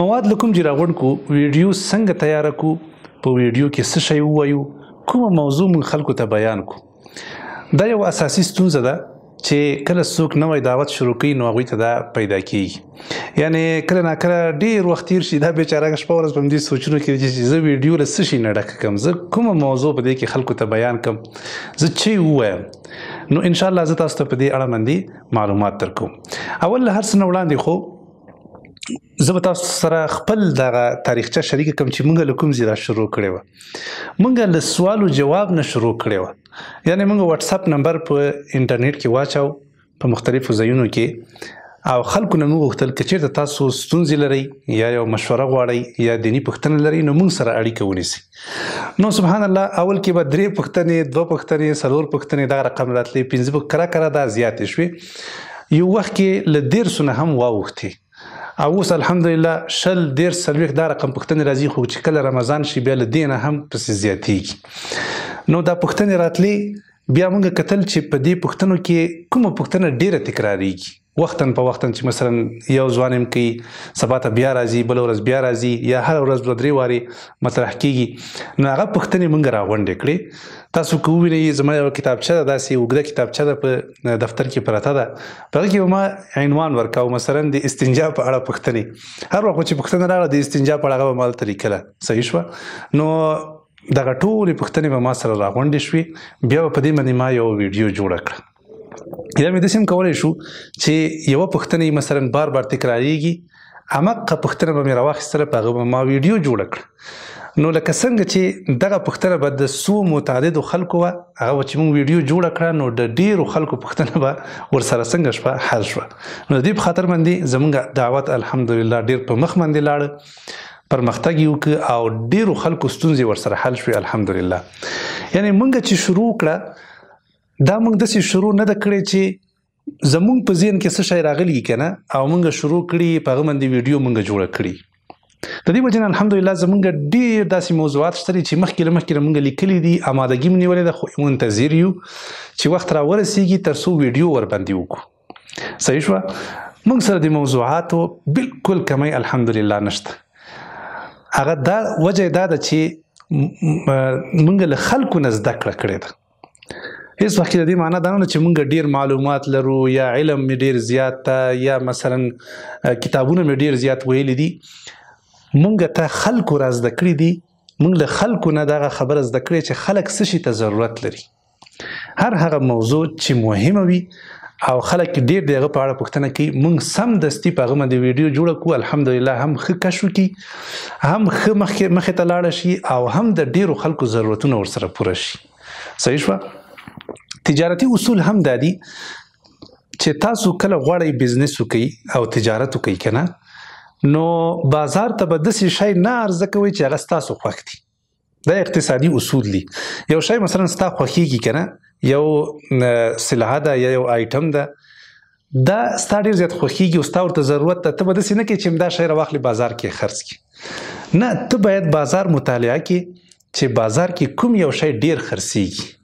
مواد له کوم چې راغونډ کو ویډیو څنګه تیاره کو په ویډیو کې څه شی ووایو کومه موضوع موږ خلکو ته بیان کو دا یو اساسي ستونزه ده چې کله څوک نوی دعوت شروع کوي نو هغوی ته دا پیدا کیږي یعنی کله ناکله ډېر وخت تیر شي دا بیچاره شپه ورځ په همدې سوچونو کې چې زه ویډیو له څه شي نه ډکه کړم زه کومه موضوع په دې کې خلکو ته بیان کړم زه چې ووایم نو انشاءالله زه تاسو ته په دې اړه باندې معلومات درکوم اول له هر څه نه وړاندې خو زه به تاسو سره خپل دغه تاریخچه شریکه کړم چې موږ له کوم ځای را شروع کړې وه موږ له سوال و جواب نه شروع کړې وه یعنې موږ واتساپ نمبر په انټرنیټ کې واچو په مختلفو ځایونو کې او خلکو نه موږ غوښتل که چېرته تاسو ستونزې لرئ یا یو مشوره غواړئ یا دیني پوښتنه لرئ نو موږ سره اړیکه ونیسئ نو سبحان الله اول کې به 3 پوښتنې 2 پوښتنې 4 پوښتنې دغه رقم راتلې 5 کره کره دا زیاتې شوې یو وخت کې له 150 نه هم واوښتې او اوس الحمدلله 100 40 دا رقم پوښتنې راځي خو چې کله رمضان شي بیا له دې نه هم پسې زیاتېږي نو دا پوښتنې راتلې بیا موږ کتل چې په دې پوښتنو کې کومه پوښتنه ډیره تکراریږي وختن په وختن چې مثلا یو ځوان هم کوي سبا ته بیا راځي بله ورځ بیا راځي یا هر ورځ 2-3 وارې مطرح کیږي نو هغه پوښتنې موږ راغونډې کړې تاسو که ووینئ زما یوه کتابچه ده داسې اوږده کتابچه ده په دفتر کې پرته ده په هغه کې به ما عنوان ورکاو مثلا د استنجا په اړه پوښتنې هر وخت چې پوښتنه راغله د استنجا په اړه هغه به ما دلته لیکله صحیح شوه نو دغه ټولې پوښتنې به ما سره راغونډې شوې بیا به په دې باندې ما یو ویډیو جوړه کړه یا مې داسې هم کولی شو چې یوه پوښتنه مثلا بار بار تکراریږي همغه پوښتنه به مې راواخیستله په هغه به ما ویډیو جوړه کړه نو لکه څنګه چې دغه پوښتنه به د څو متعددو خلکو وه هغه به چې موږ ویډیو جوړه کړه نو د ډېرو خلکو پوښتنه به ورسره څنګه شوه حل شوه نو د دې په خاطر باندې زموږ دعوت الحمدلله ډېر په مخ باندې لاړه پرمختګ یې وکړه او ډېرو خلکو ستونزې ورسره حل شوې الحمدلله یعنې موږ چې شروع کړه دا موږ داسې شروع نه ده کړې چې زموږ په ذهن کې څه شی راغلي که نه او موږ شروع کړي په هغه باندې ویډیو موږ جوړه کړي د دې وجې نه الحمدلله زموږ ډېر داسې موضوعات شته چې مخکې له مخکې موږ لیکلي دي امادګي مو نیولې ده خو منتظر یو چې وخت راورسېږي تر څو ویډیو ورباندې وکړو صحیح شوه موږ سره د موضوعاتو بالکل کمی الحمدلله نشته هغه دا وجه دا ده چې موږ له خلکو نه زده کړه کړې ده هیڅ وخت کې د دې معنا دا نه چې موږ ډېر معلومات لرو یا علم مې ډېر زیات ده یا مثلا کتابونه مې ډېر زیات ویلي دي موږ ته خلکو را زده کړي دي موږ له خلکو نه دغه خبره زده کړې چې خلک څه شي ته ضرورت لري هر هغه موضوع چې مهمه وي او خلک ډېر د هغه په اړه پوښتنه کوي موږ سمدستي په هغه باندې ویډیو جوړه کړو الحمدلله هم ښه کش وکړي هم ښه مخې ته لاړه شي او هم د ډېرو خلکو ضرورتونه ورسره پوره شي صحیح شوه تجارتي اصول هم دا دي چې تاسو کله غواړئ بزنس وکړئ او تجارت وکړئ که نه نو بازار ته به داسې شی نه عرضه کوئ چې هغه ستاسو خوښ دي دا اقتصادي اصول دي یو شی مثلا ستا خوښیږي که نه یو سلعه ده یا یو آیټم ده دا ستا ډېر زیات خوښیږي او ستا ورته ضرورت ده ته به داسې نه کوې چې دا شی راواخلې بازار کې خرڅ کړي نه ته باید بازار مطالعه کړې چې بازار کې کوم یو شی ډېر خرڅیږي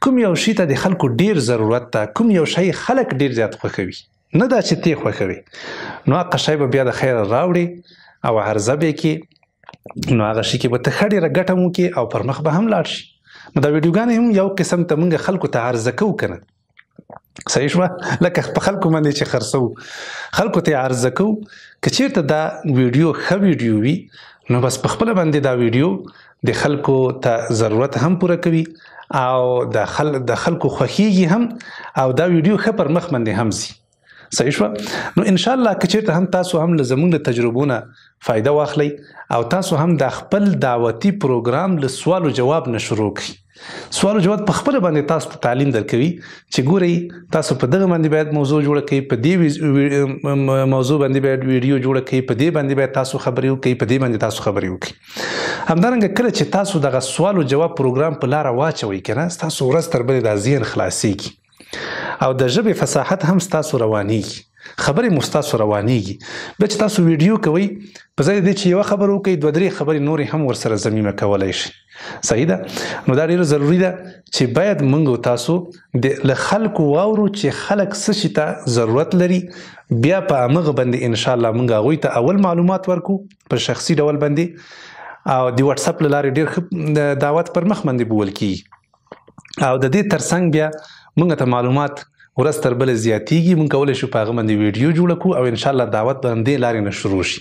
کوم یو شي ته د خلکو ډیر ضرورت ده کوم یو شی خلک ډیر زیات خوښوي نه دا چې تی خوښوي نو هغه شی به بیا د خیره راوړي او عرضه به کړي نو هغه شي کې به ته ښه ډېره ګټه هم وکړي او پر مخ به هم لاړ شي نو دا ویډیوګانې هم یو قسم ته موږ خلکو ته عرضه کوو که نه صحیح شوه لکه په خلکو باندې چې خرڅوو خلکو ته یې عرضه کوو که چېرته دا ویډیو ښه ویډیو وي نو بس په خپله باندې دا ویډیو د خلکو ته ضرورت هم پوره کوي او د خلکو خوښیږي هم او دا ویډیو ښه پر مخ باندې هم ځي صحیح شوه نو انشاءالله که چېرته هم تاسو هم له زموږ له تجربو نه فایده واخلئ او تاسو هم د خپل دعوتي پروګرام له سوال و جواب نه شروع کړئ سوال و جواب په خپله باندې تاسو ته تعلیم درکوي چې ګورئ تاسو په دغه باندې باید موضوع جوړه کړئ په دې موضوع باندې باید ویډیو جوړه کړئ په دې باندې باید تاسو خبرې وکړئ په دې باندې تاسو خبرې وکړئ همدارنګه کله چې تاسو دغه سوال و جواب پروګرام په لاره واچوئ که نه ستاسو ورځ تر بلې دا ذهن خلاصیږي او د ژبې فصاحت هم ستاسو روانیږي خبرې مو ستاسو روانېږي. بیا چې تاسو ویډیو کوئ په ځای د دې چې یوه خبره وکړئ 2-3 خبرې نورې هم ورسره ضمیمه کولی شي. صحیح ده؟ نو دا ډېره ضروري ده چې باید موږ او تاسو له خلکو واورو چې خلک څه شي ته ضرورت لري، بیا په همغه باندې انشاءالله موږ هغوی ته اول معلومات ورکو په شخصي ډول باندې، او د واتساپ له لارې ډېر ښه دعوت پر مخ باندې بول کېږي، او د دې ترڅنګ بیا موږ ته معلومات ورځ تر بلې زیاتېږي. موږ کولی شو په هغه باندې ویډیو جوړه کړو او انشاءالله دعوت به همدې لارې نه شروع شي.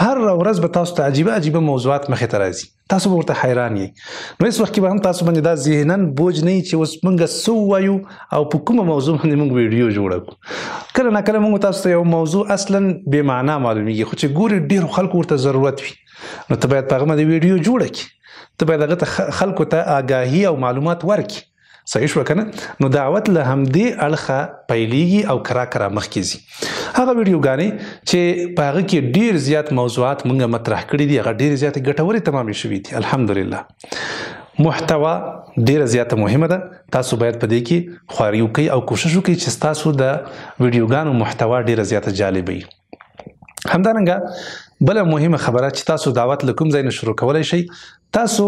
هر ورځ به تاسو ته عجیبه موضوعات مخې ته راځي، تاسو به ورته حیران یې. نو هېڅ وخت کې به هم تاسو باندې دا ذهناً بوج نه وي چې اوس موږ څه ووایو او په کومه موضوع باندې موږ ویډیو جوړه کړو. کله ناکله موږ تاسو ته یو موضوع اصلاً بې معنا معلومیږي، خو چې ګورې ډېرو خلکو ورته ضرورت وي، نو ته باید په هغه باندې ویډیو جوړه کړي، ته باید هغه ته خلکو ته آګاهي او معلومات ورکړي. صحیح شوه که نه؟ نو دعوت له همدې اړخه پیلیږي او کرا مخکې ځي. هغه ویډیوګانې چې په هغه کې ډېر زیات موضوعات موږ مطرح کړي دي هغه ډېرې زیاتې ګټورې تمامې شوي دي. الحمدلله محتوا ډېره زیاته مهمه ده. تاسو باید په دې کې خواري وکړئ او کوشش وکړئ چې ستاسو د ویډیوګانو محتوا ډېره زیاته جالبه وي. همدارنګه بله مهمه خبره چې تاسو دعوت له کوم ځای نه شروع کولی شئ، تاسو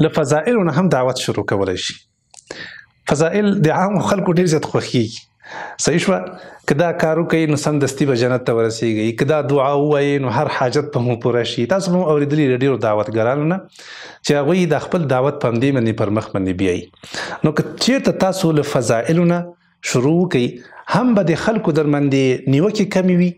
له فضائلو نه هم دعوت شروع کولی شئ. فضائل د عامو خلکو ډېر زیات خوښېږي. صحیح شوه؟ که دا کار وکړئ نو سمدستي به جنت ته ورسېږئ، که دا دعا ووایئ نو هر حاجت به مو پوره شي. تاسو به هم اورېدلي له ډېرو دعوتګرانو نه چې هغوی د خپل دعوت په همدې باندې پر مخ باندې بیایي. نو که چېرته تاسو له فضائلو نه شروع وکړئ، هم به د خلکو در باندې نیوکې کمې وي،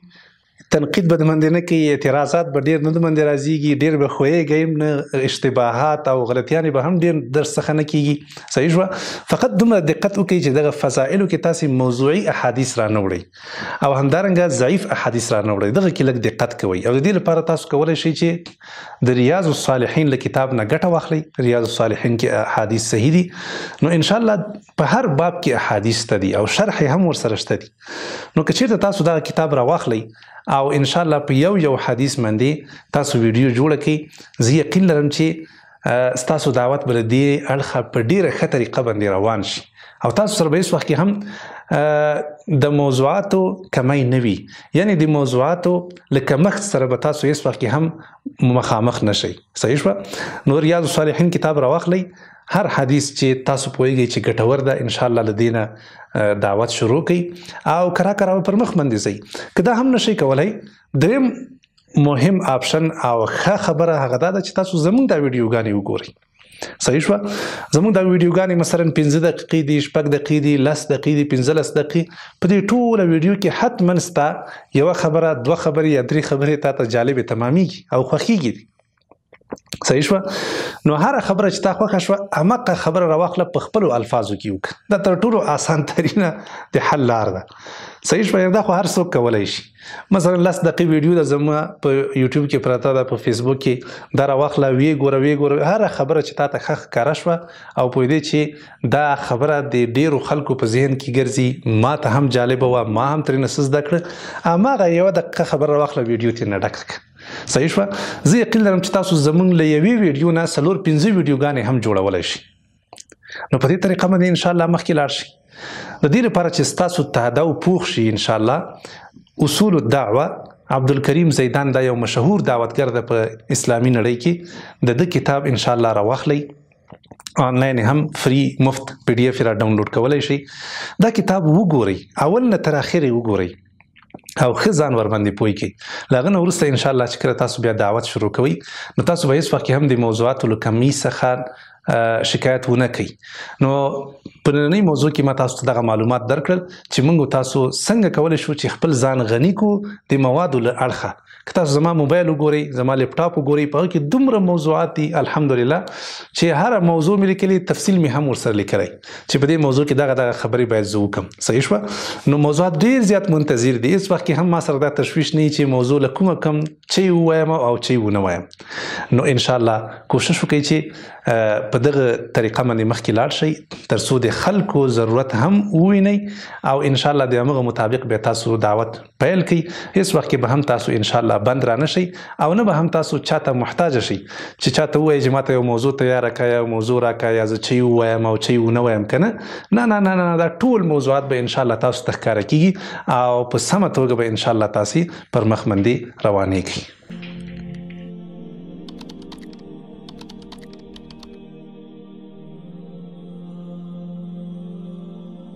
تنقید به د باندې نه کوي، اعتراضات به ډېر نه د باندې راځيږي، ډېر به ښویېږئ نه، اشتباهات او غلطیانې به هم ډېر در څخه نه کېږي. صحیح شوه؟ فقط دومره دقت وکړئ چې دغه فضائلو کې تاسې موضوعي احادیث رانه وړئ او همدارنګه ضعیف احادیث رانه وړئ. دغه کې لږ دقت کوئ او د دې لپاره تاسو کولی شئ چې د ریاض الصالحین له کتاب نه ګټه واخلئ. ریاض الصالحین کې احادیث صحیح دي، نو انشاءالله په هر باب کې احادیث شته دي او شرح هم ورسره شته دي. نو که چېرته تاسو دغه کتاب راواخلئ او انشاءالله په یو حدیث باندې تاسو ویډیو جوړه کړئ، زه یقین لرم چې ستاسو دعوت به له دې اړخه په ډېره ښه طریقه باندې روان شي او تاسو سره به هېڅ وخت کې هم د موضوعاتو کمی نه وي، یعنې د موضوعاتو له کمښت سره به تاسو هېڅ وخت کې هم مخامخ نه شئ. صحیح شوه؟ نو ریاض الصالحین کتاب راواخلئ، هر حدیث چې تاسو پوهیږئ چې ګټور ده انشاءالله له دې نه دعوت شروع کړئ او کرا پر مخ باندې ځئ. که دا هم نشئ کولی، دریم مهم آپشن او ښه خبره هغه دا ده چې تاسو زموږ دا ویډیوګانې وګورئ. صحیح شوه؟ زموږ دا ویډیوګانې مثلا 15 دقیقې دي، 6 دقیقې دي، 10 دقیقې دي، 15 دقیقې. په دې ټوله ویډیو کې حتما ستا یوه خبره، 2 خبرې یا 3 خبرې تا ته جالبې تمامیږي او خوښیږي دي. صحیح شوه؟ نو هره خبره چې تا خوښه شوه همغه خبره راواخله په خپلو الفاظو کې وکړه. دا تر ټولو اسان ترینه د حل لار ده. صحیح شوه؟ دا خو هر څوک کولی شي. مثلا 10 دقیقې ویډیو ده زما په یوټیوب کې پرته ده، په فیسبوک کې دا راواخله، ویې ګوره، هره خبره چې تا ته ښه ښکاره شوه او پوهېدې چې دا خبره د ډېرو خلکو په ذهن کې ګرځي، ما ته هم جالبه وه، ما هم ترېنه څه زده کړه، هماغه یوه دقیقه خبره راواخله ویډیو ترېنه ډکه کړه. صحیح شوه؟ زه یقین لرم چې تاسو زموږ له یوې ویډیو نه 4-5 ویډیوګانې هم جوړولی شئ. نو په دې طریقه باندې انشاءالله مخکې لاړ شئ. د دې لپاره چې ستاسو تهده او پوخ شي انشاءالله اصول الدعوه عبدالکریم زیدان دا یو مشهور دعوتګر ده په اسلامي نړۍ کې. د ده کتاب انشاءالله راواخلئ، آنلاین هم فری مفت PDF را ډاونلوډ کولی شئ. دا کتاب وګورئ، اول نه تر اخره وګورئ او ښه ځان ورباندې پوه کړئ. له هغه نه وروسته انشاءالله چې کله تاسو بیا دعوت شروع کوئ نو تاسو به هېڅ وخت کې هم د موضوعاتو له کمۍ څخه شکایت ونه کوئ. نو په نننۍ موضوع کې ما تاسو ته دغه معلومات درکړل چې موږ تاسو څنګه کولی شو چې خپل ځان غني کړو د موادو له اړخه. که تاسو زما موبایل وګورئ، زما لیپټاپ وګورئ، په هغه کې دومره موضوعات دي الحمدلله چې هره موضوع مې لیکلي، تفصیل مې هم ورسره لیکلی چې په دې موضوع کې دغه خبرې باید زه وکړم. صحیح شوه؟ نو موضوعات ډېر زیات منتظر دي. هېڅ وخت کې هم ما سره دا تشویش نه وي چې موضوع له کومه کم چې ووایم او چې ونه وایم. نو انشاءالله کوشش وکړئ چې په دغه طریقه باندې مخکې لاړ شئ تر څو د خلکو ضرورت هم ووینئ او انشاءالله د همغه مطابق بیا تاسو دعوت پیل کړئ. هېڅ وخت کې به هم تاسو انشاءالله الله بند را نشي او نه به هم تاسو چاته محتاج شي چې چاته وایي چې ماته یو موضوع تیار کړه یا موضوع راکړه یا زه چې وایم او چې ونه وایم کنه نه دا ټول موضوعات به ان شاء الله تاسو ته ښکاره کیږي او په سمه توګه به ان شاء الله تاسو پر مخ باندې روانېږي.